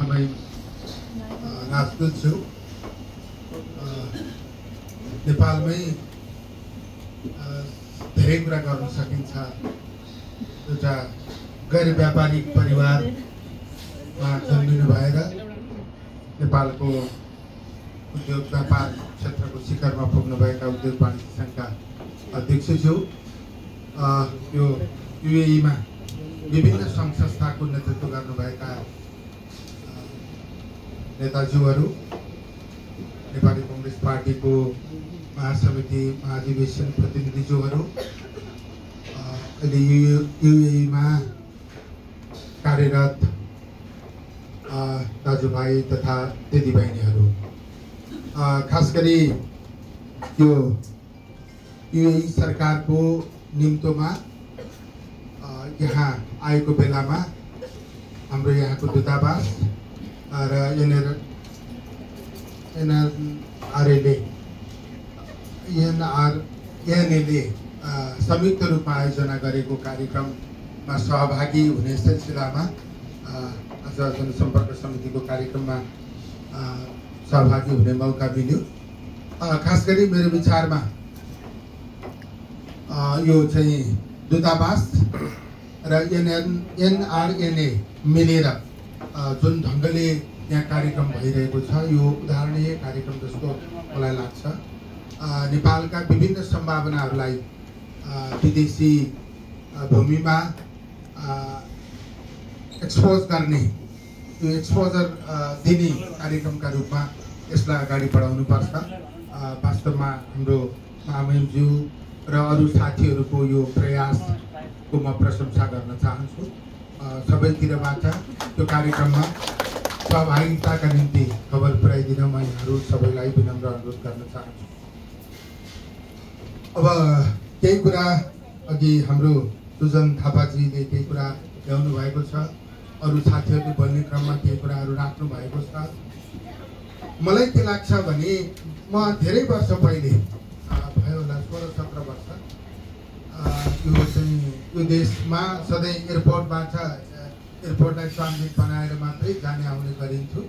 आफै राजदूत छु। नेपालमै धेरै कुरा गर्न सकिन्छ। एउटा गैर व्यापारिक परिवारमा जन्मिनु भएर नेपालको उद्योग व्यापार क्षेत्रको शिखरमा पुग्नुभएका उद्योग वाणिज्य सङ्घका अध्यक्ष छु। यो युएईमा विभिन्न सङ्घ संस्थाको नेतृत्व गर्नुभएका नेताज्यूहरू, नेपाली कांग्रेस पार्टीको महासमिति महाधिवेशन प्रतिनिधिज्यूहरू, अहिले युएईमा कार्यरत दाजुभाइ तथा दिदीबहिनीहरू, खास गरी यो युएई सरकारको निम्तोमा यहाँ आएको बेलामा हाम्रो यहाँको दूतावास र एनआरएले संयुक्त रूपमा आयोजना गरेको कार्यक्रममा सहभागी हुने सिलसिलामा आज जनसम्पर्क समितिको कार्यक्रममा सहभागी हुने मौका मिल्यो। खास गरी मेरो विचारमा यो चाहिँ दूतावास र एनआरएनए मिलेर जुन ढङ्गले यहाँ कार्यक्रम भइरहेको छ, यो उदाहरणीय कार्यक्रम जस्तो मलाई लाग्छ। नेपालका विभिन्न सम्भावनाहरूलाई विदेशी भूमिमा एक्सपोज गर्ने, यो एक्सपोजर दिने कार्यक्रमका रूपमा यसलाई अगाडि बढाउनुपर्छ। वास्तवमा हाम्रो महामहिमज्यू र अरू साथीहरूको यो प्रयासको म प्रशंसा गर्न चाहन्छु। सबैतिरबाट त्यो कार्यक्रममा सहभागिताका निम्ति खबर पुर्याइदिन म यहाँहरू सबैलाई विनम्र अनुरोध गर्न चाहन्छु। अब केही कुरा अघि हाम्रो सुजन थापाजीले केही कुरा ल्याउनु भएको छ, अरू साथीहरूले बोल्ने क्रममा केही कुराहरू राख्नु भएको छ। मलाई के लाग्छ भने म धेरै वर्ष पहिले भयो होला 16-17 वर्ष यो देशमा सधैँ एयरपोर्टलाई ट्रान्जिट बनाएर मात्रै जाने आउने गरिन्थ्यो।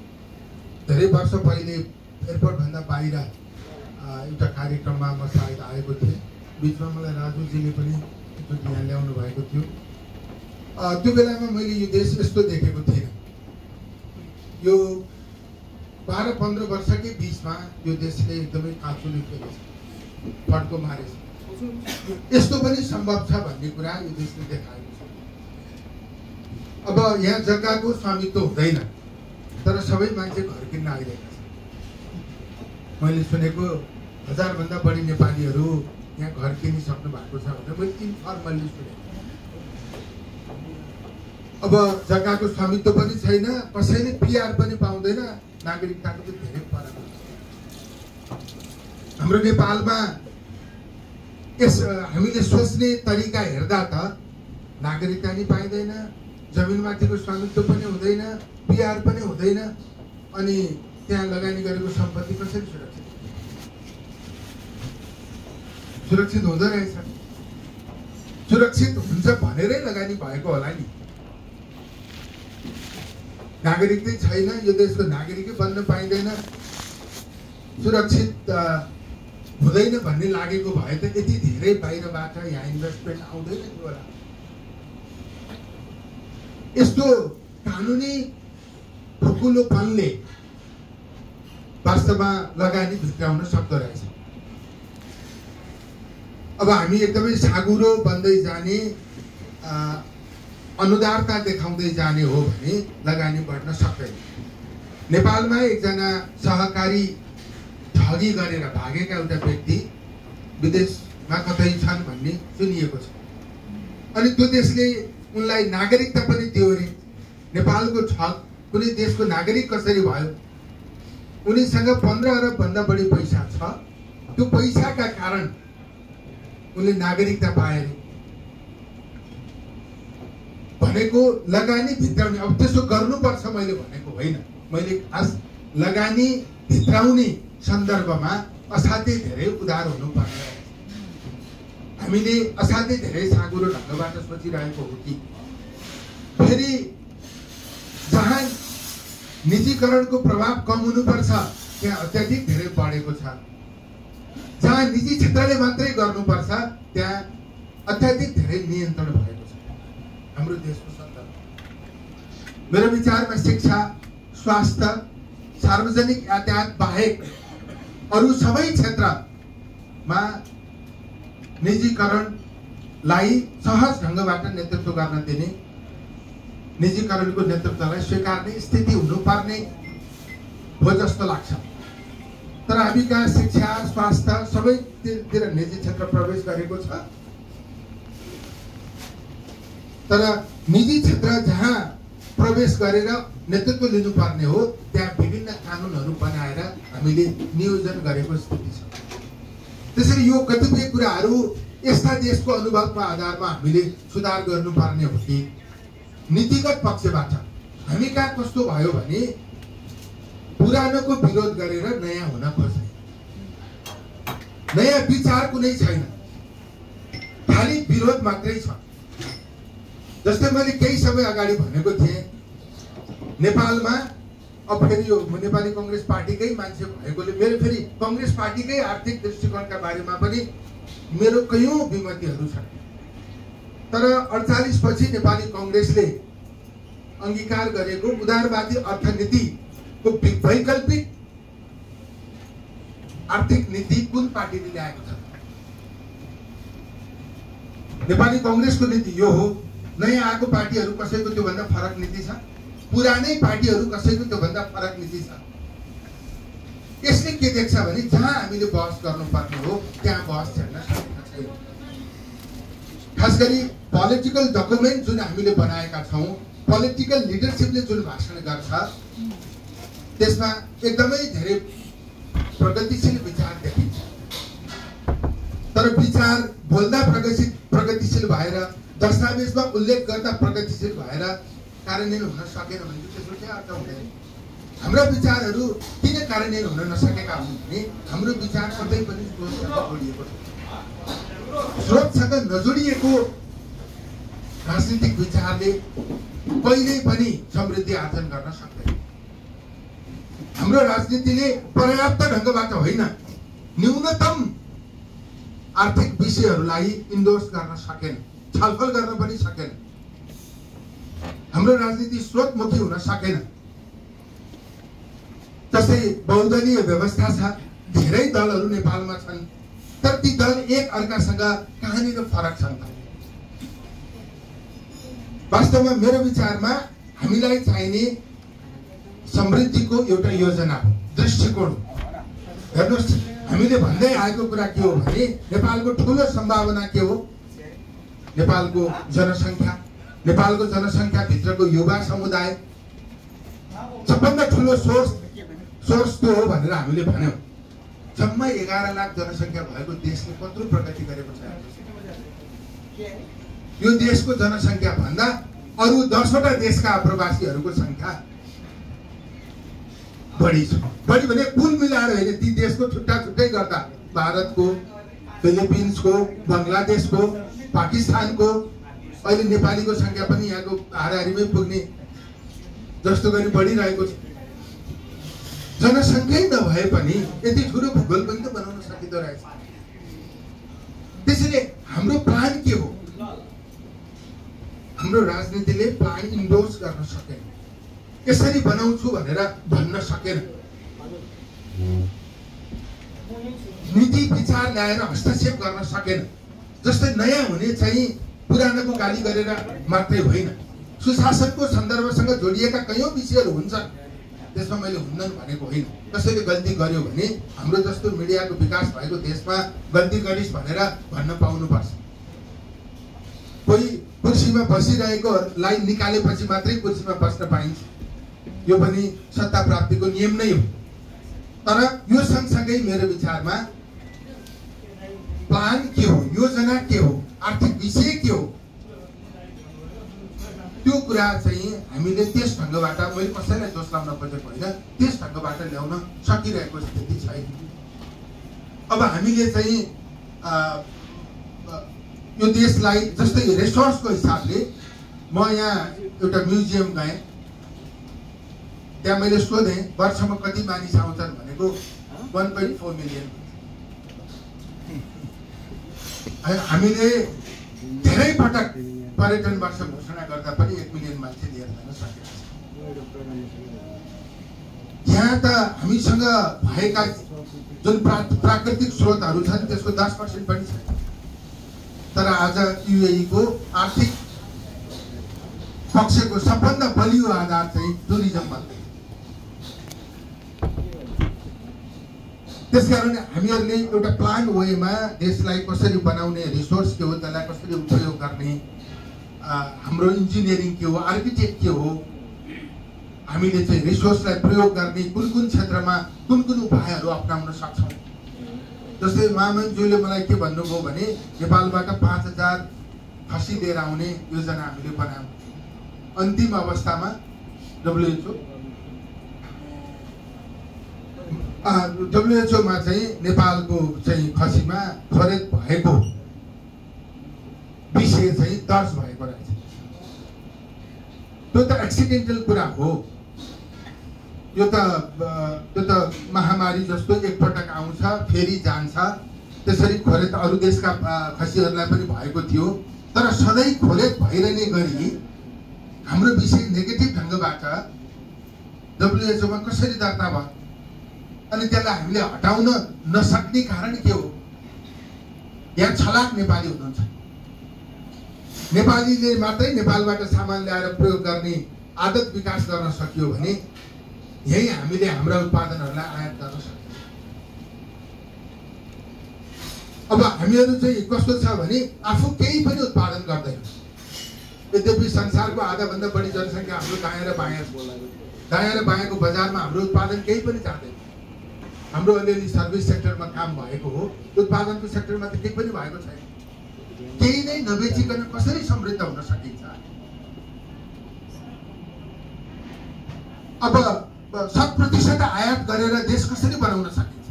धेरै वर्ष पहिले एयरपोर्टभन्दा बाहिर एउटा कार्यक्रममा म सायद आएको थिएँ। बिचमा मलाई राजुजीले पनि एकचोटि यहाँ ल्याउनु भएको थियो। त्यो बेलामा मैले यो देश यस्तो देखेको थिइनँ। यो 12-15 वर्षकै बिचमा यो देशले एकदमै काँचुली खेलेछ, फड्को मारेछ। यस्तो पनि सम्भव छ भन्ने कुरा यो देशले देखाएको छ। अब यहाँ जग्गाको स्वामित्व हुँदैन, तर सबै मान्छे घर किन्न आइरहेका छन्। मैले सुनेको 1000 भन्दा बढी नेपालीहरू यहाँ घर किनिसक्नु भएको छ भनेर मैले इन्फर्मल्ली सुनेको। अब जग्गाको स्वामित्व पनि छैन, कसैले पिआर पनि पाउँदैन, नागरिकताको पनि धेरै फरक छ। हाम्रो नेपालमा हामीले सोच्ने तरिका हेर्दा त नागरिकता नि पाइँदैन, जमिनमाथिको स्वामित्व पनि हुँदैन, पिआर पनि हुँदैन, अनि त्यहाँ लगानी गरेको सम्पत्ति कसरी सुरक्षित हुँदो रहेछ? सुरक्षित हुन्छ भनेरै लगानी भएको होला नि। नागरिक चाहिँ छैन, यो देशको नागरिकै बन्न पाइँदैन, सुरक्षित हुँदैन भन्ने लागेको भए त यति धेरै बाहिरबाट यहाँ इन्भेस्टमेन्ट आउँदैन थियो होला। यस्तो कानुनी ठुकुलोपनले वास्तवमा लगानी भित्राउन सक्दो रहेछ। अब हामी एकदमै साँघुरो बन्दै जाने, अनुदारता देखाउँदै जाने हो भने लगानी बढ्न सक्दैन। नेपालमा एकजना सहकारी ठगी गरेर भागेका एउटा व्यक्ति विदेशमा कतै छन् भन्ने सुनिएको छ, अनि त्यो देशले उनलाई नागरिकता पनि दियो रे। नेपालको ठग कुनै देशको नागरिक कसरी भयो? उनीसँग 15 अरब भन्दा बढी पैसा छ, त्यो पैसाका कारण उनले नागरिकता पाए भनेको लगानी भित्राउने। अब त्यसो गर्नुपर्छ मैले भनेको होइन, मैले खास लगानी भित्राउने सन्दर्भमा असाध्यै धेरै उदार हुनुपर्छ। हामीले असाध्यै धेरै साँघुरो ढङ्गबाट सोचिरहेको हो कि फेरि जहाँ निजीकरणको प्रभाव कम हुनुपर्छ त्यहाँ अत्याधिक धेरै बढेको छ। जहाँ निजी क्षेत्रले मात्रै गर्नुपर्छ त्यहाँ अत्याधिक धेरै नियन्त्रण भएको छ हाम्रो देशको सन्दर्भमा। मेरो विचारमा शिक्षा, स्वास्थ्य, सार्वजनिक यातायात बाहेक अरू सबै क्षेत्रमा निजीकरणलाई सहज ढङ्गबाट नेतृत्व गर्न दिने, निजीकरणको नेतृत्वलाई स्वीकार्ने स्थिति हुनुपर्ने हो जस्तो लाग्छ। तर हामी कहाँ शिक्षा, स्वास्थ्य सबैतिर निजी क्षेत्र प्रवेश गरेको छ। तर निजी क्षेत्र जहाँ प्रवेश गरेर नेतृत्व लिनुपर्ने हो त्यहाँ विभिन्न कानुनहरू बनाएर हामीले नियोजन गरेको स्थिति छ। त्यसैले यो कतिपय कुराहरू यस्ता देशको अनुभवको आधारमा हामीले सुधार गर्नुपर्ने हो कि नीतिगत पक्षबाट हामी कहाँ कस्तो भयो भने पुरानोको विरोध गरेर नयाँ हुन खोज्ने, नयाँ विचार कुनै छैन, खाली विरोध मात्रै छ। जस्तै मैले केही समय अगाडि भनेको थिएँ नेपालमा अब फेरि यो नेपाली कांग्रेस पार्टीकै मान्छे भएकोले मेरो फेरि कांग्रेस पार्टीकै आर्थिक दृष्टिकोणका बारेमा पनि मेरो कयौं विमतिहरू छन्। तर 48 पछि नेपाली कांग्रेसले अंगीकार गरेको उदारवादी अर्थनीतिको वैकल्पिक आर्थिक नीति कुन पार्टीले ल्याएको छ? नेपाली कांग्रेसको नीति यो हो। नयाँ आएको पार्टीहरू कसैको त्योभन्दा फरक नीति छ, पुरानै पार्टीहरू कसैको त्योभन्दा फरक नीति छ। यसले के देख्छ भने जहाँ हामीले बहस गर्नुपर्ने हो त्यहाँ बहस छैन। खास गरी पोलिटिकल डकुमेन्ट जुन हामीले बनाएका छौं, पोलिटिकल लिडरशिपले जुन भाषण गर्छ त्यसमा एकदमै धेरै प्रगतिशील विचार देखिन्छ। तर विचार बोल्दा प्रगतिशील भएर, दस्तावेजमा उल्लेख गर्दा प्रगतिशील भएर कार्यान्वयन हुन सकेन भने त्यसको के अर्थ हुँदैन? हाम्रा विचारहरू किन कार्यान्वयन हुन नसकेका हुन् भने हाम्रो विचार सधैँ पनि स्रोतसँग जोडिएको छ। स्रोतसँग नजोडिएको राजनीतिक विचारले कहिल्यै पनि समृद्धि आर्जन गर्न सक्दैन। हाम्रो राजनीतिले पर्याप्त ढङ्गबाट होइन, न्यूनतम आर्थिक विषयहरूलाई इन्डोर्स गर्न सकेन, छलफल गर्न पनि सकेन। हाम्रो राजनीति स्रोतमुखी हुन सकेन। जस्तै बहुदलीय व्यवस्था छ, धेरै दलहरू नेपालमा छन्, तर ती दल एक अर्कासँग कहाँनिर फरक छन् त? वास्तवमा मेरो विचारमा हामीलाई चाहिने समृद्धिको एउटा योजना हो, दृष्टिकोण। हेर्नुहोस्, हामीले भन्दै आएको कुरा के हो भने नेपालको ठूलो सम्भावना के हो? नेपालको जनसङ्ख्या, नेपालको जनसङ्ख्या भित्रको युवा समुदाय सबभन्दा ठूलो सोर्स त्यो हो भनेर हामीले भन्यौं। जम्मै 11 लाख जनसङ्ख्या भएको देशले कत्रो प्रगति गरेको छ? यो देशको जनसङ्ख्या भन्दा अरू 10 वटा देशका प्रवासीहरूको संख्या बढी छ। बढी भने कुल मिलाएर होइन, ती देशको छुट्टा छुट्टै गर्दा भारतको, फिलिपिन्सको, बङ्गलादेशको, पाकिस्तानको, अहिले नेपालीको संख्या पनि यहाँको हाराहारीमै पुग्ने जस्तो गरी बढिरहेको छ। जनसङ्ख्यै नभए पनि यति ठुलो भूगोल पनि त बनाउन सकिँदो रहेछ। त्यसैले हाम्रो प्लान के हो? हाम्रो राजनीतिले प्लान इन्डोर्स गर्न सकेन, यसरी बनाउँछु भनेर भन्न सकेन। नीति विचार ल्याएर हस्तक्षेप गर्न सकेन। जस्तै नयाँ हुने चाहिँ पुरानोको गाली गरेर मात्रै होइन, सुशासनको सन्दर्भसँग जोडिएका कयौं विषयहरू हुन्छन्, त्यसमा मैले हुन्नन् भनेको होइन। कसैले गल्ती गर्यो भने हाम्रो जस्तो मिडियाको विकास भएको देशमा गल्ती गरिस् भनेर भन्न पाउनुपर्छ। कोही कुर्सीमा बसिरहेकोलाई निकालेपछि मात्रै कुर्सीमा बस्न पाइन्छ, यो पनि सत्ता प्राप्तिको नियम नै हो। तर यो सँगसँगै मेरो विचारमा प्लान के हो, योजना के हो, आर्थिक विषय के हो, त्यो कुरा चाहिँ हामीले त्यस ढङ्गबाट, मैले कसैलाई दोष लाउन खोजेको होइन, त्यस ढङ्गबाट ल्याउन सकिरहेको स्थिति छैन। अब हामीले चाहिँ यो देशलाई जस्तै रिसोर्सको हिसाबले, म यहाँ एउटा म्युजियम गएँ, त्यहाँ मैले सोधेँ वर्षमा कति मानिस आउँछन् भनेको 1.4 मिलियन। हामीले धेरै पटक पर्यटन वर्ष घोषणा गर्दा पनि 1 मिलियन मान्छे लिएर जान सकेका छौँ। यहाँ त हामीसँग भएका जुन प्राकृतिक स्रोतहरू छन् त्यसको 10% पनि छैन। तर आज युएई को आर्थिक पक्षको सबभन्दा बलियो आधार चाहिँ टुरिज्ममा। त्यसकारण हामीहरूले एउटा प्लान वेमा देशलाई कसरी बनाउने, रिसोर्स के हो, त्यसलाई कसरी उपयोग गर्ने, हाम्रो इन्जिनियरिङ के हो, आर्किटेक्ट के हो, हामीले चाहिँ रिसोर्सलाई प्रयोग गर्ने कुन कुन क्षेत्रमा कुन कुन उपायहरू अपनाउन सक्छौँ। जस्तै मामनज्यूले मलाई के भन्नुभयो भने नेपालबाट 5000 खसी लिएर आउने योजना हामीले बनायौँ। अन्तिम अवस्थामा WHO मा चाहिँ नेपालको चाहिँ खसीमा खरिद भएको विषय चाहिँ दर्ज भएको रहेछ। त्यो त एक्सिडेन्टल कुरा हो। यो त महामारी जस्तो एकपटक आउँछ फेरि जान्छ। त्यसरी खोरेत अरू देशका खसीहरूलाई पनि भएको थियो। तर सधैँ खोरेत भइरहने गरी हाम्रो विषय नेगेटिभ ढङ्गबाट WHO मा कसरी दर्ता भयो अनि त्यसलाई हामीले हटाउन नसक्ने कारण के हो? यहाँ छलाक नेपाली हुनुहुन्छ। नेपालीले मात्रै नेपालबाट सामान ल्याएर प्रयोग गर्ने आदत विकास गर्न सकियो भने यही हामीले हाम्रा उत्पादनहरूलाई आयात गर्न सक्छौँ। अब हामीहरू चाहिँ कस्तो छ भने आफू केही पनि उत्पादन गर्दैन। यद्यपि संसारको आधाभन्दा बढी जनसङ्ख्या हाम्रो दायाँ र बायाँको बजारमा हाम्रो उत्पादन केही पनि जाँदैन। हाम्रो अलिअलि सर्भिस सेक्टरमा काम भएको हो, उत्पादनको सेक्टरमा त केही पनि भएको छैन। केही नै नबेचिकन कसरी समृद्ध हुन सकिन्छ? अब 100% आयात गरेर देश कसरी बनाउन सकिन्छ?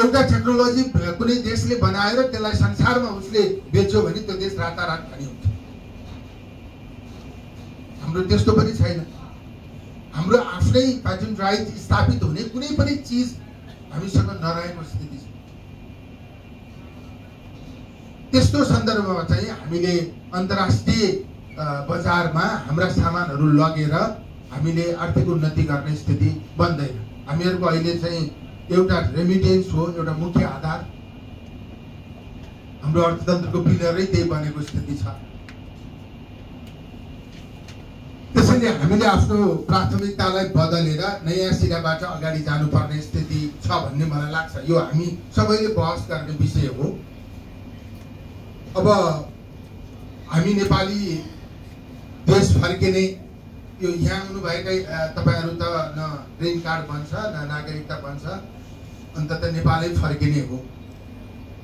एउटा टेक्नोलोजी कुनै देशले बनाएर त्यसलाई संसारमा उसले बेच्यो भने त्यो देश रातारात धनी हुन्छ। हाम्रो त्यस्तो पनि छैन। हाम्रो आफ्नै पेटेन्ट राइट स्थापित हुने कुनै पनि चिज हामीसँग नरहेको स्थिति छ। त्यस्तो सन्दर्भमा चाहिँ हामीले अन्तर्राष्ट्रिय बजारमा हाम्रा सामानहरू लगेर हामीले आर्थिक उन्नति गर्ने स्थिति बन्दैन। हामीहरूको अहिले चाहिँ एउटा रेमिटेन्स हो, एउटा मुख्य आधार। हाम्रो अर्थतन्त्रको पिलरै त्यही बनेको स्थिति छ। त्यसैले हामीले आफ्नो प्राथमिकतालाई बदलेर नयाँ सिराबाट अगाडि जानुपर्ने स्थिति छ भन्ने मलाई लाग्छ। यो हामी सबैले बहस गर्ने विषय हो। अब हामी नेपाली देश फर्किने, यो यहाँ आउनुभएकै तपाईँहरू त न ग्रिन कार्ड बन्छ न नागरिकता बन्छ, अन्ततः नेपालै फर्किने हो।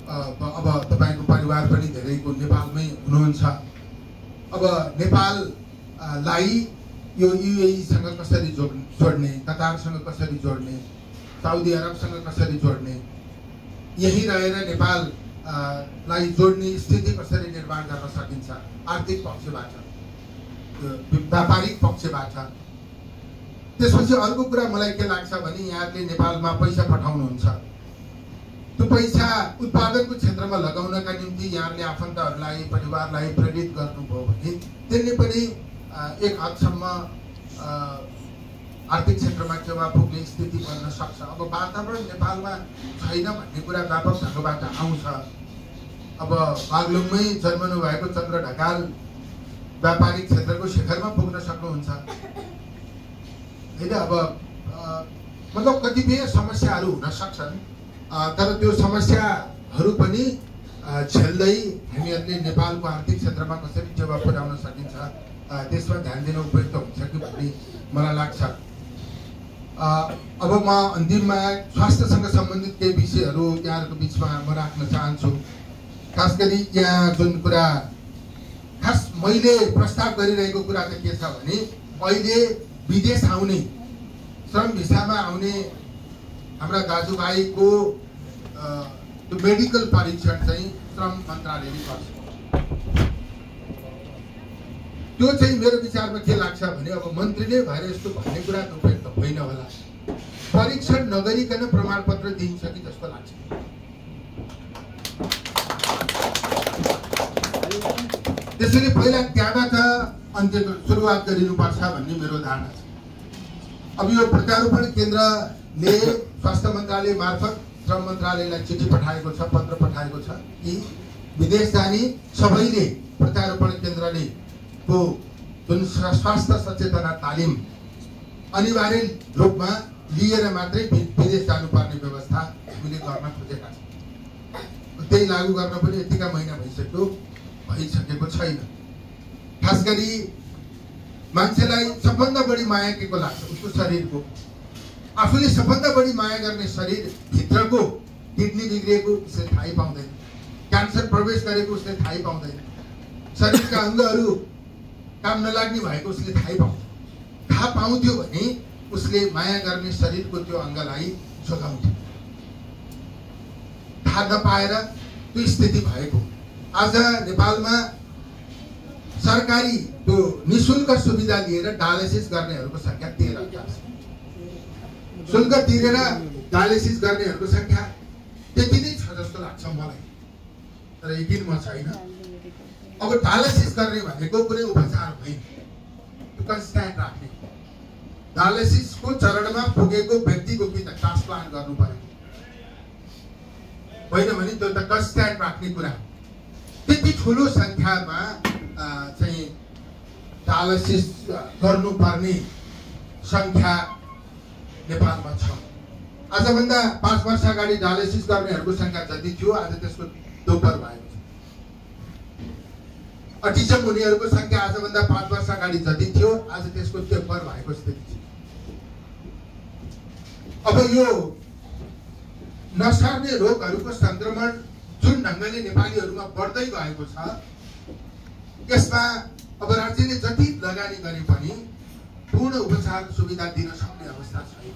अब तपाईँको परिवार पनि धेरैको नेपालमै हुनुहुन्छ। अब नेपाललाई यो युएईसँग कसरी जोड्ने, कतारसँग कसरी जोड्ने, साउदी अरबसँग कसरी जोड्ने, यही रहेर नेपाललाई जोड्ने स्थिति कसरी निर्माण गर्न सकिन्छ? आर्थिक पक्षबाट, व्यापारिक पक्षबाट। त्यसपछि अर्को कुरा मलाई के लाग्छ भने यहाँले नेपालमा पैसा पठाउनुहुन्छ, त्यो पैसा उत्पादनको क्षेत्रमा लगाउनका निम्ति यहाँले आफन्तहरूलाई, परिवारलाई प्रेरित गर्नुभयो भने त्यसले पनि एक हदसम्म आर्थिक क्षेत्रमा टेवा पुग्ने स्थिति बन्न सक्छ। अब वातावरण नेपालमा छैन भन्ने कुरा व्यापक ढङ्गबाट आउँछ। अब बागलुङमै जन्मनु भएको चन्द्र ढकाल व्यापारिक क्षेत्रको शिखरमा पुग्न सक्नुहुन्छ होइन? अब मतलब कतिपय समस्याहरू हुन सक्छन्, तर त्यो समस्याहरू पनि झेल्दै हामीहरूले नेपालको आर्थिक क्षेत्रमा कसरी टेवा पुर्याउन सकिन्छ त्यसमा ध्यान दिन उपयुक्त हुन्छ कि भन्ने मलाई लाग्छ। अब म अन्तिममा स्वास्थ्यसँग सम्बन्धित केही विषयहरू यहाँहरूको बिचमा म राख्न चाहन्छु। खास गरी यहाँ जुन कुरा खास मैले प्रस्ताव गरिरहेको कुरा त के छ भने अहिले विदेश आउने, श्रम भिसामा आउने हाम्रा दाजुभाइको त्यो मेडिकल परीक्षण चाहिँ श्रम मन्त्रालयले गर्छ। त्यो चाहिँ मेरो विचारमा के लाग्छ भने अब मन्त्रीले भएर यस्तो भन्ने कुरा त उपयुक्त होइन होला। परीक्षण नगरिकन प्रमाणपत्र दिन्छ कि जस्तो लाग्छ। त्यसैले पहिला त्यहाँबाट अन्त्यको सुरुवात गरिनुपर्छ भन्ने मेरो धारणा छ। अब यो प्रत्यारोपण केन्द्रले स्वास्थ्य मन्त्रालय मार्फत श्रम मन्त्रालयलाई चिठी पठाएको छ, पत्र पठाएको छ कि विदेश जाने सबैले प्रत्यारोपण केन्द्रले को जुन स्वास्थ्य सचेतना तालिम अनिवार्य रूपमा लिएर मात्रै विदेश जानुपर्ने व्यवस्था हामीले गर्न खोजेका छौँ। त्यही लागू गर्न पनि यतिका महिना भइसकेको छैन। खास गरी मान्छेलाई सबभन्दा बढी माया के को लाग्छ? उसको शरीरको। आफूले सबभन्दा बढी माया गर्ने शरीर भित्रको किडनी बिग्रिएको उसले थाहै पाउँदैन, क्यान्सर प्रवेश गरेको उसले थाहै पाउँदैन, शरीरका अङ्गहरू काम नलाग्ने भएको उसले थाहै पाउँदैन। थाहा पाउँथ्यो भने उसले माया गर्ने शरीरको त्यो अङ्गलाई जोगाउँथ्यो। थाहा नपाएर त्यो स्थिति भएको। आज नेपालमा सरकारी त्यो निशुल्क सुविधा लिएर डायलिसिस गर्नेहरूको संख्या 13,000 छ। शुल्क तिरेर डायलिसिस गर्नेहरूको संख्या त्यति नै छ जस्तो लाग्छ मलाई, तर यकिन म छैन। अब डायलिसिस गर्ने भनेको कुनै उपचार होइन, कन्स्ट्यान्ट राख्ने। डायलिसिसको चरणमा पुगेको व्यक्तिको कि त ट्रान्सप्लान्ट गर्नु पर्यो, होइन भने त्यो त कन्स्ट्यान्ट राख्ने कुरा। त्यति ठुलो संख्यामा चाहिँ डायलिसिस गर्नुपर्ने संख्या नेपालमा छ। आजभन्दा 5 वर्ष अगाडि डायलिसिस गर्नेहरूको संख्या जति थियो आज त्यसको दोब्बर भएको छ। अटिजम हुनेहरूको संख्या आजभन्दा 5 वर्ष अगाडि जति थियो आज त्यसको तेब्बर भएको स्थिति छ। अब यो नसर्ने रोगहरूको संक्रमण जुन ढङ्गले नेपालीहरूमा बढ्दै गएको छ, यसमा अब राज्यले जति लगानी गरे पनि पूर्ण उपचार सुविधा दिन सक्ने अवस्था छैन।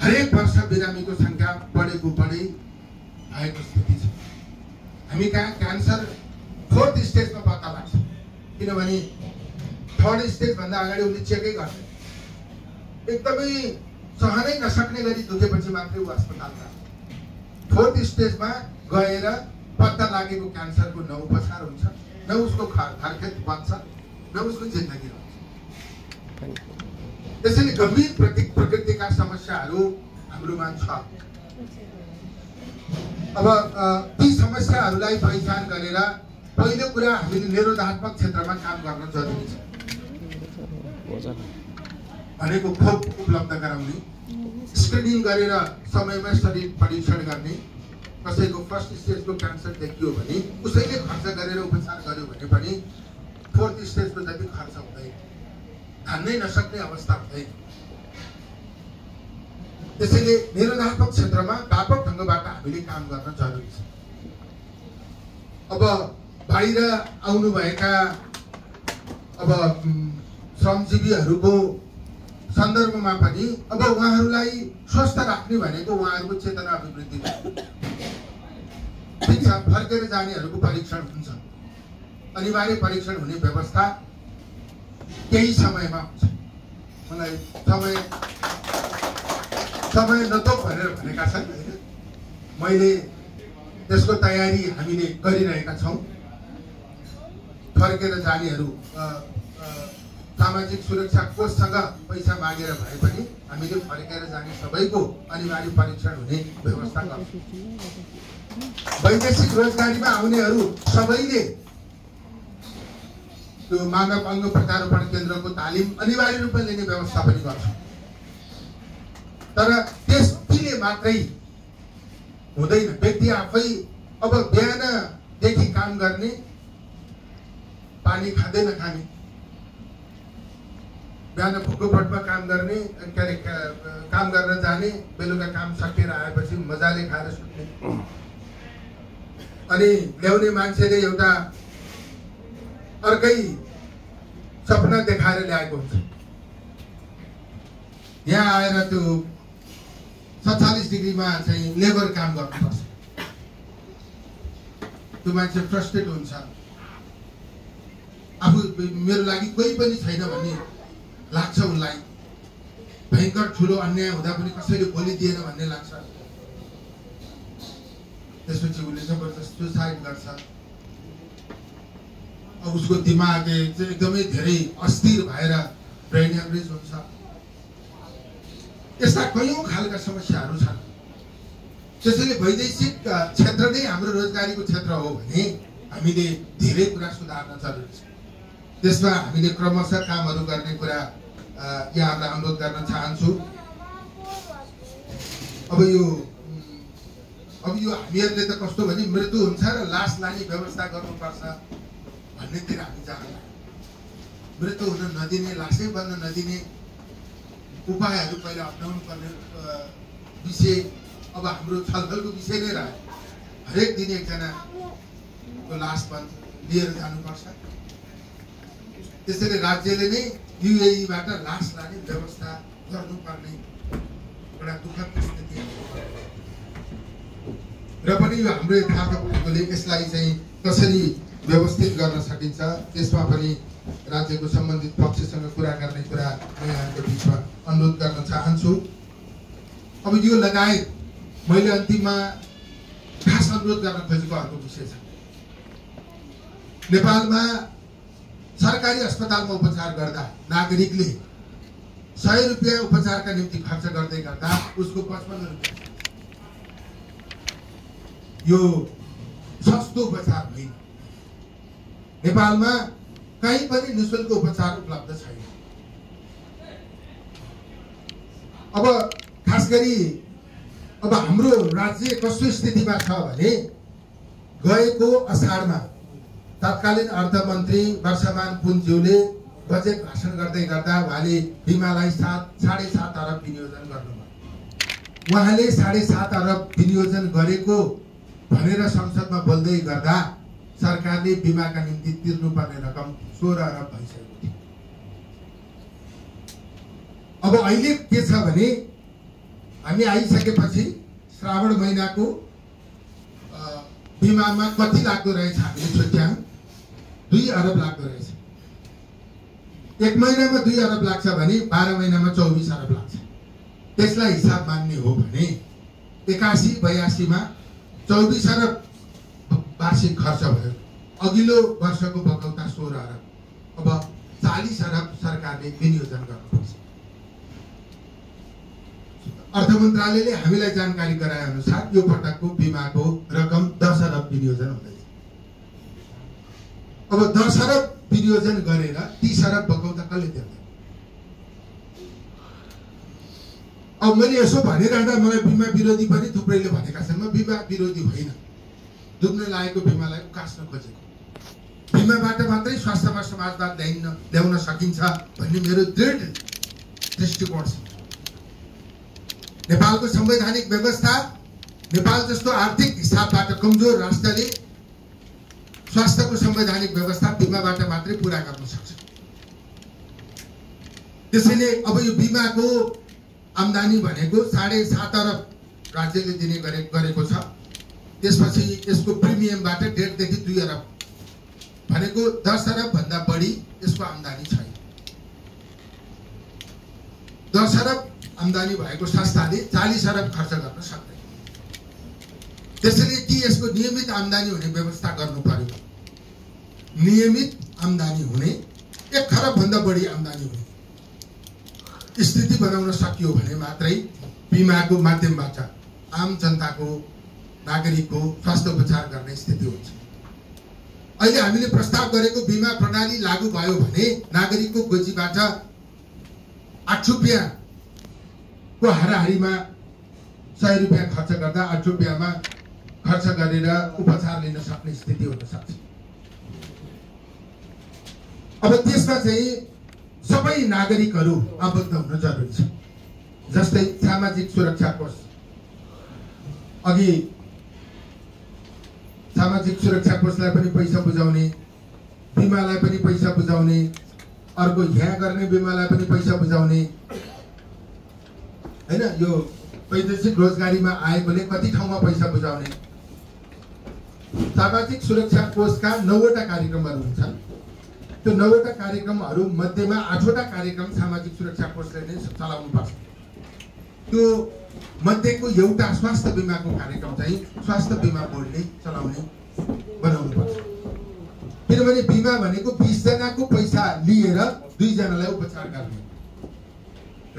हरेक वर्ष बिरामीको संख्या बढेको बढी आएको स्थिति छ। हामी कहाँ क्यान्सर 4th स्टेजमा पत्ता लाग्छ, किनभने 3rd स्टेज भन्दा अगाडि उसले चेकै गर्दैन। एकदमै सहनै नसक्ने गरी दुखेपछि मात्रै ऊ अस्पताल जान्छ। 4th स्टेजमा गएर पत्ता लागेको क्यान्सरको न उपचार हुन्छ, न उसको घरखेत बन्छ, न उसको जिन्दगी रहन्छ। त्यसैले गम्भीर प्रकृतिका समस्याहरू हाम्रोमा छ। अब ती समस्याहरूलाई पहिचान गरेर पहिलो कुरा हामीले निरोधात्मक क्षेत्रमा काम गर्न जरुरी छ। भनेको खोप उपलब्ध गराउने, स्क्रिनिङ गरेर समयमा शरीर परीक्षण गर्ने। कसैको 1st स्टेजको क्यान्सर देखियो भने उसैले खर्च गरेर उपचार गर्यो भने पनि 4th स्टेजको जति खर्च हुँदैन, धान्नै नसक्ने अवस्था हुँदैन। त्यसैले निरोधात्मक क्षेत्रमा व्यापक ढङ्गबाट हामीले काम गर्न जरुरी छ। अब बाहिर आउनुभएका अब श्रमजीवीहरूको सन्दर्भमा पनि अब उहाँहरूलाई स्वस्थ राख्ने भनेको उहाँहरूको चेतना अभिवृद्धि हो। ठिक छ, फर्केर जानेहरूको परीक्षण हुन्छ, अनिवार्य परीक्षण हुने व्यवस्था केही समयमा हुन्छ। मलाई समय नतोक भनेर भनेका छन् होइन, मैले त्यसको तयारी हामीले गरिरहेका छौँ। फर्केर जानेहरू सामाजिक सुरक्षा कोषसँग पैसा मागेर भए पनि हामीले फर्केर जाने सबैको अनिवार्य परीक्षण हुने व्यवस्था गर्छौँ। वैदेशिक रोजगारीमा आउनेहरू सबैले त्यो मानव अङ्ग प्रत्यारोपण केन्द्रको तालिम अनिवार्य रूपमा लिने व्यवस्था पनि गर्छौँ। तर त्यसले मात्रै हुँदैन। व्यक्ति आफै अब बिहानदेखि काम गर्ने, पानी खाँदै नखाने, बिहान भुको पेटमा काम गर्ने, काम गर्न जाने, बेलुका काम सकेर आएपछि मजाले खाएर सुत्ने, अनि ल्याउने मान्छेले एउटा अर्कै सपना देखाएर ल्याएको हुन्छ। यहाँ आएर त्यो 47 डिग्रीमा चाहिँ लेबर काम गर्नुपर्छ, त्यो मान्छे फ्रस्ट्रेट हुन्छ। आफू मेरो लागि कोही पनि छैन भन्ने लाग्छ उनलाई, भयङ्कर ठुलो अन्याय हुँदा पनि कसैले बोलिदिएन भन्ने लाग्छ। त्यसपछि उसले जबरजस्त सुसाइड गर्छ। अब उसको दिमाग एकदमै धेरै अस्थिर भएर ब्रेन ह्यामरेज हुन्छ। यस्ता कयौं खालका समस्याहरू छन्। त्यसैले वैदेशिक क्षेत्र नै हाम्रो रोजगारीको क्षेत्र हो भने हामीले धेरै कुरा सुधार्न जरुरी छ। त्यसमा हामीले क्रमशः कामहरू गर्ने कुरा यहाँलाई अनुरोध गर्न चाहन्छु। अब यो हामीहरूले त कस्तो भने मृत्यु हुन्छ र लास लाने व्यवस्था गर्नुपर्छ भन्नेतिर हामी जाँदैन। मृत्यु हुन नदिने, लासै बन्न नदिने उपायहरू पहिला अपनाउनु पर्ने विषय अब हाम्रो छलफलको विषय नै रह्यो। हरेक दिन एकजनाको लास लिएर जानुपर्छ। त्यसैले राज्यले नै युएईबाट लास लाने व्यवस्था गर्नुपर्ने एउटा दुःखद स्थिति र पनि यो हाम्रो यथार्थ भएकोले यसलाई चाहिँ कसरी व्यवस्थित गर्न सकिन्छ त्यसमा पनि राज्यको सम्बन्धित पक्षसँग कुरा गर्ने कुरा म यहाँको बिचमा अनुरोध गर्न चाहन्छु। अब यो लगायत मैले अन्तिममा खास अनुरोध गर्न खोजेको अर्को विषय छ। नेपालमा सरकारी अस्पतालमा उपचार गर्दा नागरिकले 100 रुपैयाँ उपचारका निम्ति खर्च गर्दै गर्दा उसको 55 रुपैयाँ यो सस्तो उपचार होइन। नेपालमा कहीँ पनि निःशुल्क उपचार उपलब्ध छैन। अब खास गरी अब हाम्रो राज्य कस्तो स्थितिमा छ भने गएको असाढमा तत्कालीन अर्थमन्त्री वर्षमान पुनज्यूले बजेट भाषण गर्दै गर्दा उहाँले बिमालाई 7.5 अरब विनियोजन गर्नुभयो। उहाँले 7.5 अरब विनियोजन गरेको भनेर संसदमा बोल्दै गर्दा सरकारले बिमाका निम्ति तिर्नुपर्ने रकम 16 अरब भइसकेको थियो। अब अहिले के छ भने हामी आइसकेपछि श्रावण महिनाको बिमामा कति लाग्दो रहेछ हामीले छुट्यायौं, 2 अरब लाग्दो रहेछ। 1 महिनामा 2 अरब लाग्छ भने 12 महिनामा 24 अरब लाग्छ। त्यसलाई हिसाब मान्ने हो भने 81-82 मा 24 अरब वार्षिक खर्च भयो। अघिल्लो वर्षको बकौता 16 अरब। अब 40 अरब सरकारले विनियोजन गर्नुपर्छ। अर्थ मन्त्रालयले हामीलाई जानकारी गराए अनुसार यो पटकको बिमाको रकम 10 अरब विनियोजन हुँदैछ। अब 10 अरब विनियोजन गरेर 30 अरब बकौता कसले दिन्छ? अब मैले यसो भनिरहँदा मलाई बिमा विरोधी पनि थुप्रैले भनेका छन्। म बिमा विरोधी होइन, डुब्न लागेको बिमालाई उकास्न खोजेको। बिमाबाट मात्रै स्वास्थ्यमा समाजवाद ल्याउन सकिन्छ भन्ने मेरो दृढ दृष्टिकोण छ। नेपालको संवैधानिक व्यवस्था, नेपाल जस्तो आर्थिक हिसाबबाट कमजोर राष्ट्रले स्वास्थ्यको संवैधानिक व्यवस्था बिमाबाट मात्रै पूरा गर्न सक्छ। त्यसैले अब यो बिमाको आम्दानी भनेको 7.5 अरब राज्यले दिने गरेको छ। त्यसपछि यसको प्रिमियमबाट 1.5 देखि 2 अरब भनेको 10 अरब भन्दा बढी यसको आम्दानी छैन। 10 अरब आम्दानी भएको संस्थाले 40 अरब खर्च गर्न सक्दैन। त्यसैले कि यसको नियमित आम्दानी हुने व्यवस्था गर्नु पर्यो। नियमित आम्दानी हुने 1 खरब भन्दा बढी आम्दानी हुने स्थिति बनाउन सकियो भने मात्रै बिमाको माध्यमबाट आम जनताको, नागरिकको स्वास्थ्य उपचार गर्ने स्थिति हुन्छ। अहिले हामीले प्रस्ताव गरेको बिमा प्रणाली लागू भयो भने नागरिकको गोजीबाट 8 रुपैयाँ को हाराहारीमा 100 रुपैयाँ खर्च गर्दा 8 रुपैयाँमा खर्च गरेर उपचार लिन सक्ने स्थिति हुन सक्छ। अब त्यसमा चाहिँ सबै नागरिकहरू आबद्ध हुन जरुरी छ। जस्तै सामाजिक सुरक्षा कोष, अघि सामाजिक सुरक्षा कोषलाई पनि पैसा बुझाउने, बिमालाई पनि पैसा बुझाउने, अर्को यहाँ गर्ने बिमालाई पनि पैसा बुझाउने हैन। यो वैदेशिक रोजगारीमा आएकोले कति ठाउँमा पैसा बुझाउने। सामाजिक सुरक्षा कोषका 9 वटा कार्यक्रमहरू हुन्छन्। त्यो 9वटा कार्यक्रमहरू मध्येमा 8वटा कार्यक्रम सामाजिक सुरक्षा कोषले नै चलाउनु पर्छ। त्यो मध्येको एउटा स्वास्थ्य बिमाको कार्यक्रम चाहिँ स्वास्थ्य बिमा बोर्डले चलाउने बनाउनु पर्छ। किनभने बिमा भनेको 20 जनाको पैसा लिएर 2 जनालाई उपचार गर्ने।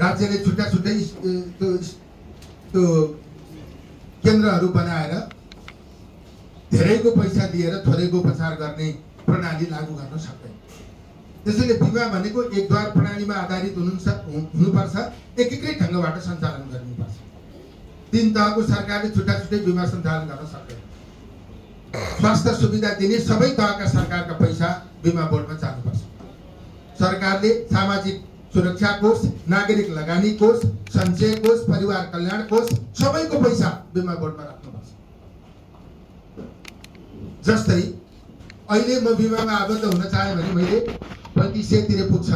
राज्यले छुट्टा छुट्टै त्यो केन्द्रहरू बनाएर धेरैको पैसा लिएर थोरैको उपचार गर्ने प्रणाली लागू गर्न सक्दैन। त्यसैले बिमा भनेको एकद्वार प्रणालीमा आधारित हुनुपर्छ, एकीकृत ढङ्गबाट सञ्चालन गर्नुपर्छ। 3 तहको सरकारले छुट्टा छुट्टै बिमा सञ्चालन गर्न सक्दैन। स्वास्थ्य सुविधा दिने सबै तहका सरकारका पैसा बिमा बोर्डमा जानुपर्छ। सरकारले सामाजिक सुरक्षा कोष, नागरिक लगानी कोष, सञ्चय कोष, परिवार कल्याण कोष सबैको पैसा बिमा बोर्डमा राख्नुपर्छ। जस्तै अहिले म बिमामा आबद्ध हुन चाहे भने मैले 3500 तिरे पुग्छ।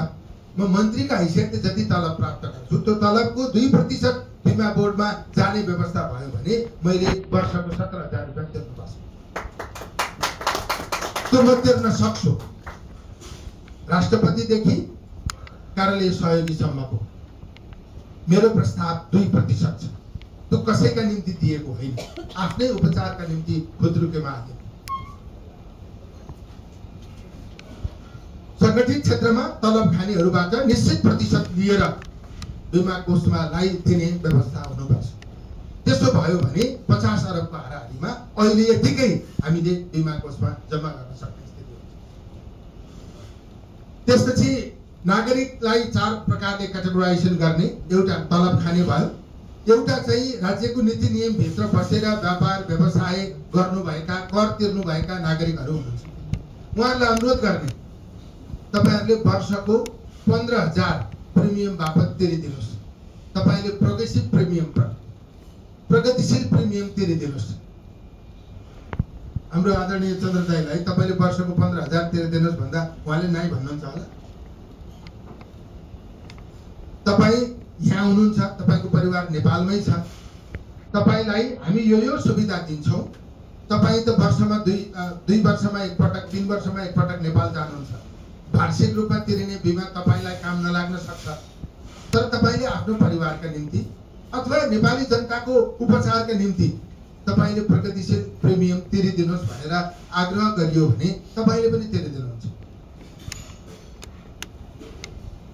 म मन्त्रीका हैसियतले जति तलब प्राप्त गर्छु त्यो तलबको 2% बिमा बोर्डमा जाने व्यवस्था भयो भने मैले वर्षको 17,000 रुपियाँ तिर्नुपर्छ। त्यो म तिर्न सक्छु। राष्ट्रपतिदेखि कार्यालय सहयोगीसम्मको मेरो प्रस्ताव 2% छ। त्यो कसैका निम्ति दिएको होइन, आफ्नै उपचारका निम्ति खुद्रुकेमा हाल्यो। संगठित क्षेत्रमा तलब खानेहरूबाट निश्चित प्रतिशत लिएर बिमा कोषमा दिने व्यवस्था हुनुपर्छ। त्यसो भयो भने 50 अरबको हाराहारीमा अहिले यतिकै हामीले बिमा कोषमा जम्मा गर्न सक्ने स्थिति हुन्छ। त्यसपछि नागरिकलाई 4 प्रकारले क्याटेगोराइजेसन गर्ने। एउटा तलब खाने भयो, एउटा चाहिँ राज्यको नीति नियम भित्र बसेर व्यापार व्यवसाय गर्नुभएका, कर तिर्नुभएका नागरिकहरू हुनुहुन्छ। उहाँहरूलाई अनुरोध गर्ने, तपाईहरुले वर्षको 15,000 प्रिमियम बापत तिरिदिनुस्। तपाईले प्रोग्रेसिभ प्रिमियम, प्रगतिशील प्रिमियम तिरिदिनुस्। हाम्रो आदरणीय चन्द्र दाइलाई तपाईले वर्षको 15,000 तिरिदिनुस् भन्दा उहाँले नाइ भन्नुहुन्छ होला? तपाई यहाँ हुनुहुन्छ, तपाईको परिवार नेपालमै छ, तपाईलाई हामी यो सुविधा दिन्छौं। तपाई त वर्षमा 2 वर्षमा एकपटक, 3 वर्षमा एकपटक नेपाल जानुहुन्छ। वार्षिक रूपमा तिरिने बिमा तपाईलाई काम नलाग्न सक्छ, तर तपाईले आफ्नो परिवारका निम्ति अथवा नेपाली जनताको उपचारका निम्ति तपाईले प्रगतिशील प्रिमियम तिरिदिनुहोस् भनेर आग्रह गरियो भने तपाईले पनि तिरिदिनुहुन्छ।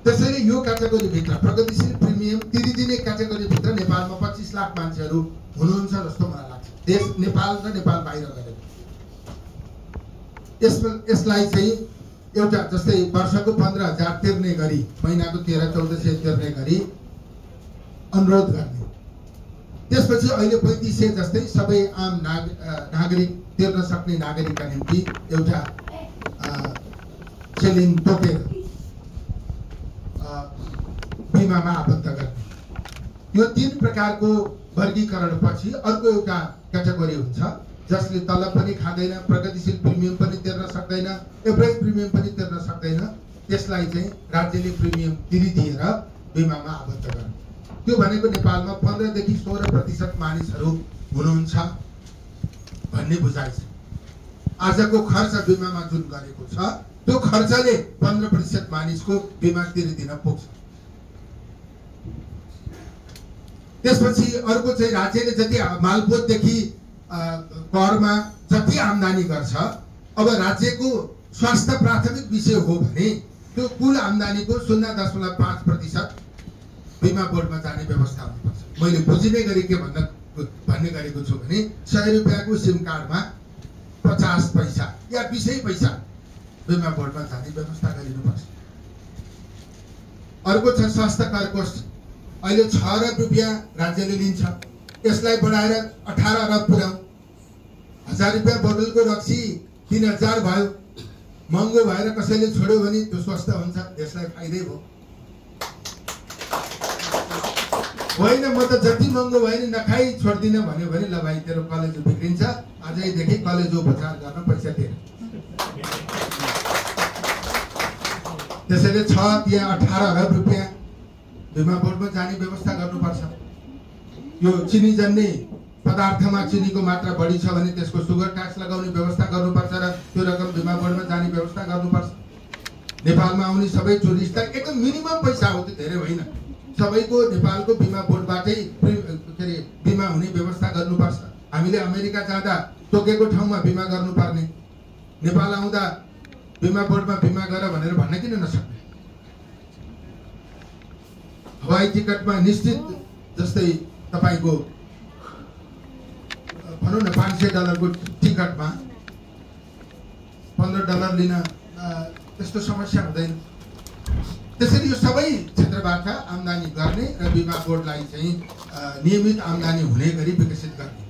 त्यसैले यो क्याटेगोरी भित्र, प्रगतिशील प्रिमियम तिरिदिने क्याटेगोरी भित्र नेपालमा 25 लाख मान्छेहरू हुनुहुन्छ जस्तो मलाई लाग्छ, देश नेपाल र नेपाल बाहिर गएर। यसलाई चाहिँ एउटा जस्तै वर्षको 15,000 तिर्ने गरी, महिनाको 1300-1400 तिर्ने गरी अनुरोध गर्ने। त्यसपछि अहिले 3500 जस्तै सबै आम नागरिक तिर्न सक्ने नागरिकका निम्ति एउटा सेलिङ तोकेर बिमामा आबद्ध गर्ने। यो 3 प्रकारको वर्गीकरण पछि अर्को एउटा क्याटेगोरी हुन्छ जसले तलब पनि खाँदैन, प्रगतिशील प्रिमियम पनि तिर्न सक्दैन, एभरेज प्रिमियम पनि तिर्न सक्दैन। त्यसलाई चाहिँ राज्यले प्रिमियम तिरिदिएर बिमामा आबद्ध गर्ने। त्यो भनेको नेपालमा 15 देखि 16% मानिसहरू हुनुहुन्छ भन्ने बुझाइ छ। आजको खर्च बिमामा जुन गरेको छ त्यो खर्चले 15% मानिसको बिमा तिरिदिन पुग्छ। त्यसपछि अर्को चाहिँ राज्यले जति मालपोतदेखि करमा जति आम्दानी गर्छ, अब राज्यको स्वास्थ्य प्राथमिक विषय हो भने त्यो कुल आम्दानीको 0.5% बिमा बोर्डमा जाने व्यवस्था हुनुपर्छ। मैले बुझिने गरी के भन्ने गरेको छु भने 100 रुपियाँको सिम कार्डमा 50 पैसा या 20 पैसा बिमा बोर्डमा जाने व्यवस्था गरिनुपर्छ। अर्को छ स्वास्थ्य कर कोष। अहिले 6 अरब रुपियाँ राज्यले लिन्छ, यसलाई बढाएर 18 अरब पुर्याउँ। 1000 रुपियाँ बोतलको रक्सी 3000 भयो। महँगो भएर कसैले छोड्यो भने त्यो स्वस्थ हुन्छ, देशलाई फाइदै हो। होइन म त जति महँगो भयो नि नखाई छोड्दिन भन्यो भने ल भाइ तेरो कलेजो बिग्रिन्छ, आजैदेखि कलेजो उपचार गर्न पैसा तिर। त्यसैले 6 या 18 अरब रुपियाँ बिमा बोर्डमा जाने व्यवस्था गर्नुपर्छ। यो चिनी जन्ने पदार्थमा चिनीको मात्रा बढी छ भने त्यसको सुगर ट्याक्स लगाउने व्यवस्था गर्नुपर्छ र त्यो रकम बिमा बोर्डमा जाने व्यवस्था गर्नुपर्छ। नेपालमा आउने सबै टुरिस्टलाई एकदम मिनिमम पैसा हो, त्यो धेरै होइन। सबैको नेपालको बिमा बोर्डबाटै के अरे बिमा हुने व्यवस्था गर्नुपर्छ। हामीले अमेरिका जाँदा तोकेको ठाउँमा बिमा गर्नुपर्ने, नेपाल आउँदा बिमा बोर्डमा बिमा गर भनेर भन्न किन नसक्ने? हवाई टिकटमा निश्चित, जस्तै तपाईँको भनौँ न $500 टिकटमा $15 लिन त्यस्तो समस्या हुँदैन। त्यसरी यो सबै क्षेत्रबाट आम्दानी गर्ने र बिमा बोर्डलाई चाहिँ नियमित आम्दानी हुने गरी विकसित गर्ने।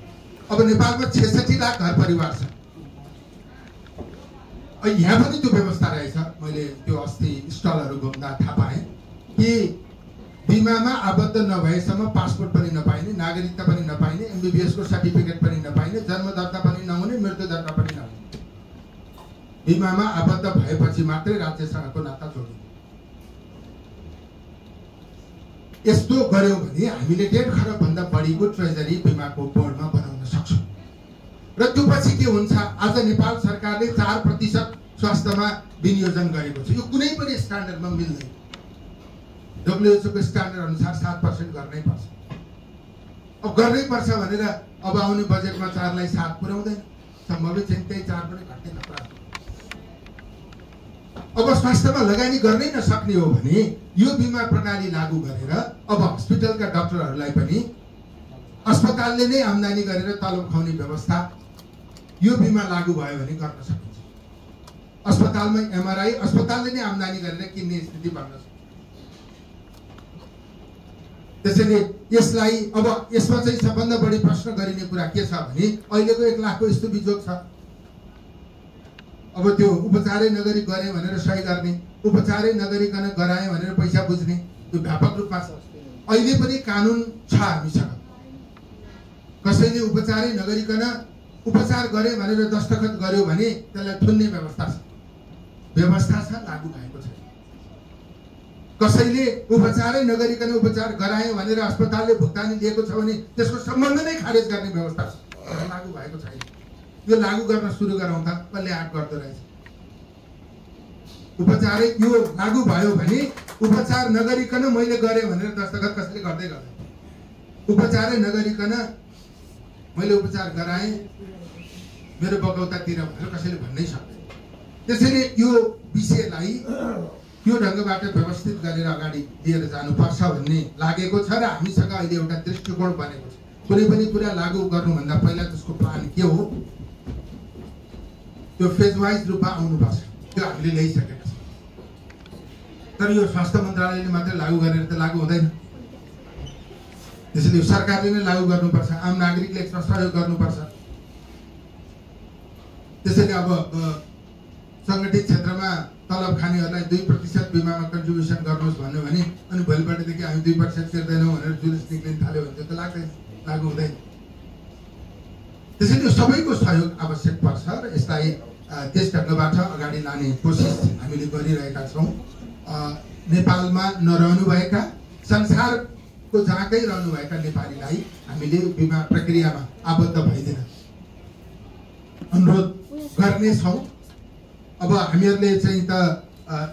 अब नेपालमा 66 लाख घर परिवार छ। यहाँ पनि त्यो व्यवस्था रहेछ। मैले त्यो अस्ति स्टलहरू घुम्दा थाहा पाएँ कि बिमामा आबद्ध नभएसम्म पासपोर्ट पनि नपाइने, नागरिकता पनि नपाइने, MBBS को सर्टिफिकेट पनि नपाइने, जन्म दर्ता पनि नहुने, मृत्यु दर्ता पनि नहुने। बिमामा आबद्ध भएपछि मात्रै राज्यसँगको नाता जोडिने। यस्तो गर्यौं भने हामीले 1.5 खरब भन्दा बढीको ट्रेजरी बिमाको बोर्डमा बनाउन सक्छौं। र त्यो पछि के हुन्छ? आज नेपाल सरकारले 4% स्वास्थ्यमा विनियोजन गरेको छ। यो कुनै पनि स्ट्यान्डर्डमा मिल्दैन। WHO को स्ट्यान्डर्ड अनुसार 7% गर्नै पर्छ। अब गर्नै पर्छ भनेर अब आउने बजेटमा 4 लाई 7 पुर्याउँदैन। सम्भवै चाहिँ त्यही 4 पनि घट्ने खतरा। अब स्वास्थ्यमा लगानी गर्नै नसक्ने हो भने यो बिमा प्रणाली लागू गरेर अब हस्पिटलका डाक्टरहरूलाई पनि अस्पतालले नै आम्दानी गरेर तलब खुवाउने व्यवस्था यो बिमा लागू भयो भने गर्न सकिन्छ। अस्पतालमै MRI अस्पतालले नै आम्दानी गरेर किन्ने स्थिति बन्न सक्छ। त्यसैले यसलाई अब यसमा चाहिँ सबभन्दा बढी प्रश्न गरिने कुरा के छ भने अहिलेको 1 लाखको यस्तो बिजोग छ। अब त्यो उपचारै नगरी गरे भनेर सही गर्ने, उपचारै नगरिकन गराए भनेर पैसा बुझ्ने, त्यो व्यापक रूपमा छ। अहिले पनि कानुन छ हामीसँग। कसैले उपचारै नगरिकन उपचार गरे भनेर दस्तखत गर्यो भने त्यसलाई थुन्ने व्यवस्था छ। व्यवस्था छ, लागू भएको छैन। कसैले उपचारै नगरिकन उपचार गराए भनेर अस्पतालले भुक्तानी दिएको छ भने त्यसको सम्बन्ध नै खारेज गर्ने व्यवस्था छ, लागू भएको छैन। यो लागू गर्न सुरु गरौँ त, कसले आँट गर्दो रहेछ। उपचारै यो लागू भयो भने उपचार नगरिकन मैले गरे भनेर दस्तखत कसैले गर्दै गर्दैन। उपचारै नगरिकन मैले उपचार गराएँ मेरो बगौतातिर भनेर कसैले भन्नै सक्दैन। त्यसैले यो विषयलाई यो ढङ्गबाट व्यवस्थित गरेर अगाडि लिएर जानुपर्छ भन्ने लागेको छ र हामीसँग अहिले एउटा दृष्टिकोण बनेको छ। कुनै पनि कुरा लागू गर्नुभन्दा पहिला त्यसको प्लान के हो, त्यो फेज वाइज रूपमा आउनुपर्छ। त्यो हामीले ल्याइसकेका छौँ। तर यो स्वास्थ्य मन्त्रालयले मात्रै लागू गरेर त लागू हुँदैन। त्यसैले सरकारले नै लागू गर्नुपर्छ, आम नागरिकले यसमा सहयोग गर्नुपर्छ। त्यसैले अब सङ्गठित क्षेत्रमा तलब खानेहरूलाई 2% बिमामा कन्ट्रिब्युसन गर्नुहोस् भन्यो भने अनि भोलिपल्टदेखि हामी 2% तिर्दैनौँ भनेर जुलुस निक्लिन थाल्यो भने त्यो त लाग्दैन, लागू हुँदैन। त्यसैले सबैको सहयोग आवश्यक पर्छ र यसलाई त्यस ढङ्गबाट अगाडि लाने कोसिस हामीले गरिरहेका छौँ। नेपालमा नरहनुभएका, संसारको जहाँकै रहनुभएका नेपालीलाई हामीले बिमा प्रक्रियामा आबद्ध भइदिन अनुरोध गर्नेछौँ। अब हामीहरूले चाहिँ त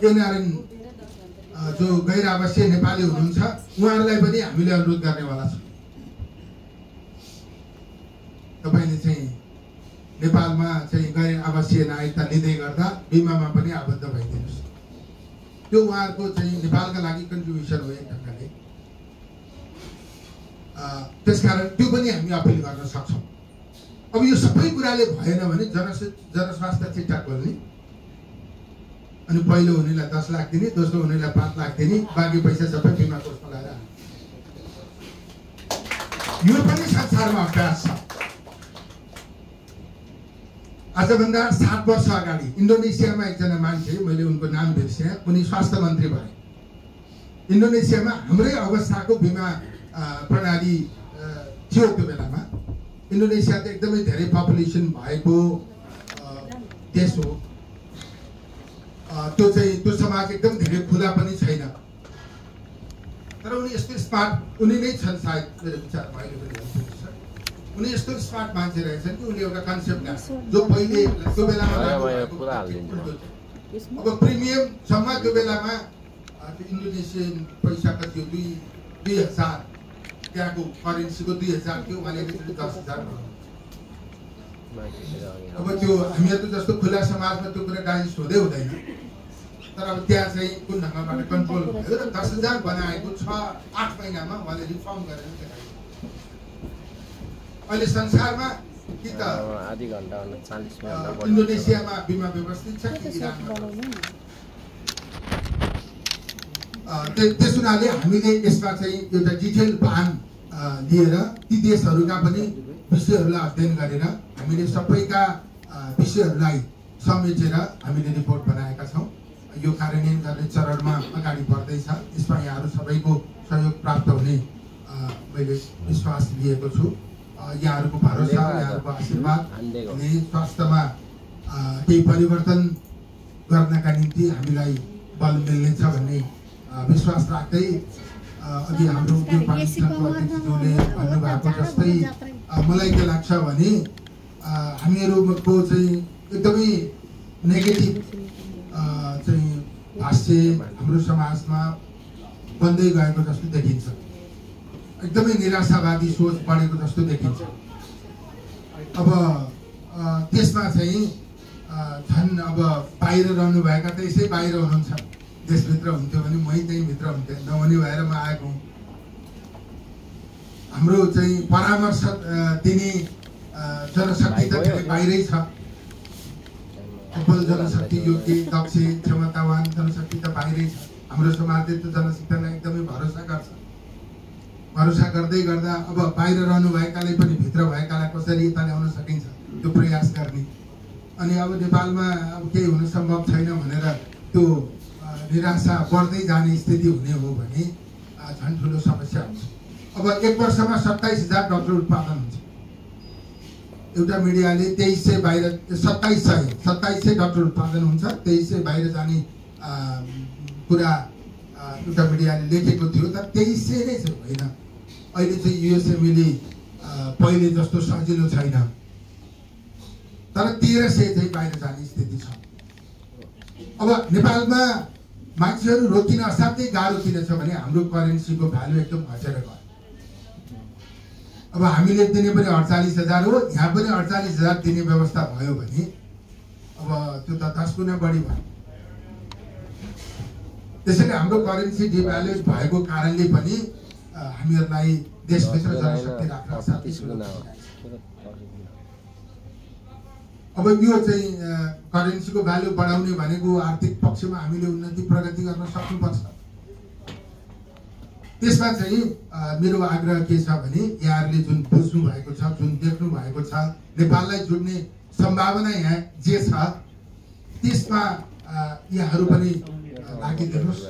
NRN जो गैर आवासीय नेपाली हुनुहुन्छ उहाँहरूलाई पनि हामीले अनुरोध गर्नेवाला छौँ। तपाईँले चाहिँ नेपालमा चाहिँ गैर आवासीय नागरिकता लिँदै गर्दा बिमामा पनि आबद्ध भइदिनुहोस्। त्यो उहाँहरूको चाहिँ नेपालका लागि कन्ट्रिब्युसन हो एक ढङ्गले। त्यसकारण त्यो पनि हामी अपिल गर्न सक्छौँ। अब यो सबै कुराले भएन भने जनस्वास्थ्य चिट्ठा खोल्ने, अनि पहिलो हुनेलाई 10 लाख दिने, दोस्रो हुनेलाई 5 लाख दिने, बाँकी पैसा सबै बिमा कोषमा लगाएर यो पनि संसारमा अभ्यास छ। आजभन्दा 7 वर्ष अगाडि इन्डोनेसियामा एकजना मान्छे, मैले उनको नाम बिर्सेँ, उनी स्वास्थ्य मन्त्री भए। इन्डोनेसियामा हाम्रै अवस्थाको बिमा प्रणाली थियो त्यो बेलामा। इन्डोनेसिया त एकदमै धेरै पपुलेसन भएको देश हो। त्यो समाज एकदम धेरै खुला पनि छैन। तर उनी यस्तो स्मार्ट, उनी नै छन् सायद मेरो विचारमा अहिले पनि। उनी यस्तो स्मार्ट मान्छे रहेछन् कि उनले एउटा कन्सेप्ट ल्याए जो पहिले त्यो बेलामा अब प्रिमियमसम्म त्यो बेलामा त्यो इन्डोनेसियन पैसा कति हो 2000 त्यहाँको करेन्सीको 2000 थियो उहाँले 10,000 अब त्यो हामीहरूको जस्तो खुला समाजमा त्यो कुरा डाइजेस्ट हुँदै हुँदैन तर अब त्यहाँ चाहिँ कुन ढङ्गबाट कन्ट्रोल भयो र 10,000 बनाएको 6-8 महिनामा उहाँले रिफर्म गरेर देखायो अहिले संसारमा कि त आधी घण्टा 40 मिनेट इन्डोनेसियामा बिमा व्यवस्थित छ कि इरानमा त्यस हुनाले हामीले यसमा चाहिँ एउटा डिटेल प्लान लिएर ती देशहरूका पनि विषयहरूलाई अध्ययन गरेर हामीले सबैका विषयहरूलाई समेटेर हामीले रिपोर्ट बनाएका छौँ यो कार्यान्वयन गर्ने चरणमा अगाडि बढ्दैछ यसमा यहाँहरू सबैको सहयोग प्राप्त हुने मैले विश्वास लिएको छु यहाँहरूको भरोसा यहाँहरूको आशीर्वादले स्वास्थ्यमा केही परिवर्तन गर्नका निम्ति हामीलाई बल मिल्नेछ भन्ने विश्वास राख्दै अघि हाम्रो उद्योग वाणिज्य सङ्घको अध्यक्षज्यूले भन्नुभएको जस्तै मलाई के लाग्छ भने हामीहरूको चाहिँ एकदमै नेगेटिभ चाहिँ भाष्य हाम्रो समाजमा बन्दै गएको जस्तो देखिन्छ एकदमै निराशावादी सोच बढेको जस्तो देखिन्छ अब त्यसमा चाहिँ झन् अब बाहिर रहनुभएका त यसै बाहिर हुनुहुन्छ देशभित्र हुन्थ्यो भने मै त्यही भित्र हुन्थ्यो नहुने भएर म आएको हुँ हाम्रो चाहिँ परामर्श दिने जनशक्ति त बाहिरै छ सफल जनशक्ति योग्य दक्ष क्षमतावान जनशक्ति त बाहिरै छ हाम्रो समाजले त जनशक्तिलाई एकदमै भरोसा गर्छ भरोसा गर्दै गर्दा अब बाहिर रहनुभएकाले पनि भित्र भएकालाई कसरी यता ल्याउन सकिन्छ त्यो प्रयास गर्ने अनि अब नेपालमा अब केही हुन सम्भव छैन भनेर त्यो निराशा बढ्दै जाने स्थिति हुने हो भने झन् ठुलो समस्या हुन्छ अब एक वर्षमा 27,000 डक्टर उत्पादन हुन्छ एउटा मिडियाले 2300 बाहिर 2700 डक्टर उत्पादन हुन्छ 2300 बाहिर जाने कुरा एउटा मिडियाले लेखेको थियो तर 2300 नै छ होइन अहिले चाहिँ युएसएमले पहिले जस्तो सजिलो छैन तर 1300 चाहिँ बाहिर जाने स्थिति छ अब नेपालमा मान्छेहरू रोकिन असाध्यै गाह्रो किन छ भने हाम्रो करेन्सीको भ्यालु एकदम घटेर गयो अब हामीले दिने पनि 48,000 हो यहाँ पनि 48,000 दिने व्यवस्था भयो भने अब त्यो त 10 गुणा बढी भयो त्यसैले हाम्रो करेन्सी डिभ्यालुएट भएको कारणले पनि हामीहरूलाई देशभित्र जनशक्ति राख्न साथै अब यो चाहिँ करेन्सीको भ्यालु बढाउने भनेको आर्थिक पक्षमा हामीले उन्नति प्रगति गर्न सक्नुपर्छ त्यसमा चाहिँ मेरो आग्रह के छ भने यहाँहरूले जुन बुझ्नु भएको छ जुन देख्नु भएको छ नेपाललाई जोड्ने सम्भावना यहाँ जे छ त्यसमा यहाँहरू पनि लागिदिनुहोस्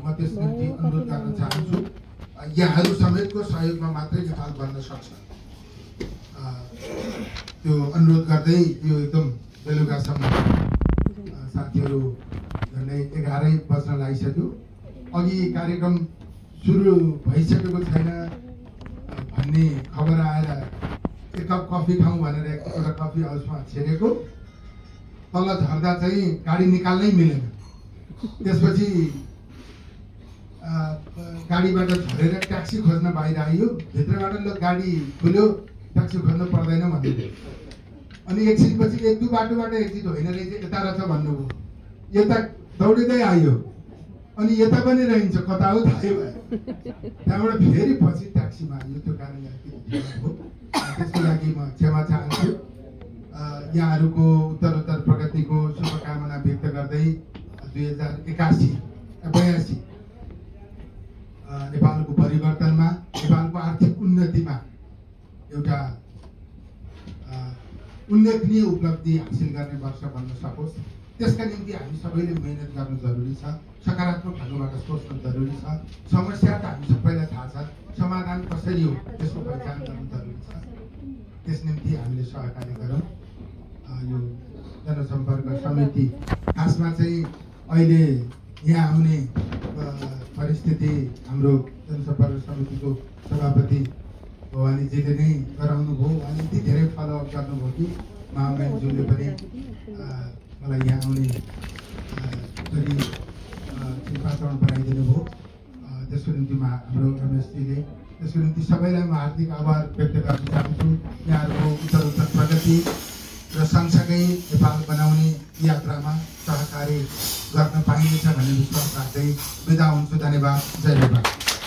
म त्यस निम्ति अनुरोध गर्न चाहन्छु यहाँहरू समेतको सहयोगमा मात्रै नेपाल बन्न सक्छ त्यो अनुरोध गर्दै यो एकदम बेलुकासम्म साथीहरू झन्डै 11 बज्न लागिसक्यो अघि कार्यक्रम सुरु भइसकेको छैन भन्ने खबर आएर एक कप कफी खाउँ भनेर एउटा कफी हाउसमा छिरेको तल झर्दा चाहिँ गाडी निकाल्नै मिलेन त्यसपछि गाडीबाट झरेर ट्याक्सी खोज्न बाहिर आइयो भित्रबाट ल गाडी खुल्यो ट्याक्सी खोज्नु पर्दैन भन्नु अनि एकछिनपछि एक दुई बाटोबाट एक्जिट होइन रहेछ यता रहेछ भन्नुभयो यता दौडिँदै आयो अनि यता पनि रहन्छ कता हो थाहै भयो त्यहाँबाट फेरि पछि ट्याक्सीमा आयो त्यो कारणले त्यसको लागि म क्षमा चाहन्छु यहाँहरूको उत्तरोत्तर प्रगतिको शुभकामना व्यक्त गर्दै 2082 नेपालको परिवर्तनमा नेपालको आर्थिक उन्नतिमा एउटा उल्लेखनीय उपलब्धि हासिल गर्ने वर्ष बन्न सकोस् त्यसका निम्ति हामी सबैले मेहनत गर्नु जरुरी छ सकारात्मक ढङ्गबाट सोच्नु जरुरी छ समस्या त हामी सबैलाई थाहा छ समाधान कसरी हो त्यसको पहिचान गर्नु जरुरी छ त्यस निम्ति हामीले सहकार्य गरौँ यो जनसम्पर्क समिति खासमा चाहिँ अहिले यहाँ आउने परिस्थिति हाम्रो जनसम्पर्क समितिको सभापति भवानीजीले नै गराउनु भयो उहाँले यति धेरै फलोअप गर्नुभयो कि महामहिमज्यूले पनि मलाई यहाँ आउने गरी वातावरण बनाइदिनु भयो। त्यसको निम्ति हाम्रो रमेशजीले, त्यसको निम्ति सबैलाई म हार्दिक आभार व्यक्त गर्न चाहन्छु। यहाँहरूको उत्तर प्रगति र सँगसँगै नेपाल बनाउने यात्रामा सहकारी गर्न पाइनेछ भन्ने विश्वास राख्दै बिदा हुन्छु। धन्यवाद। जय नेपाल।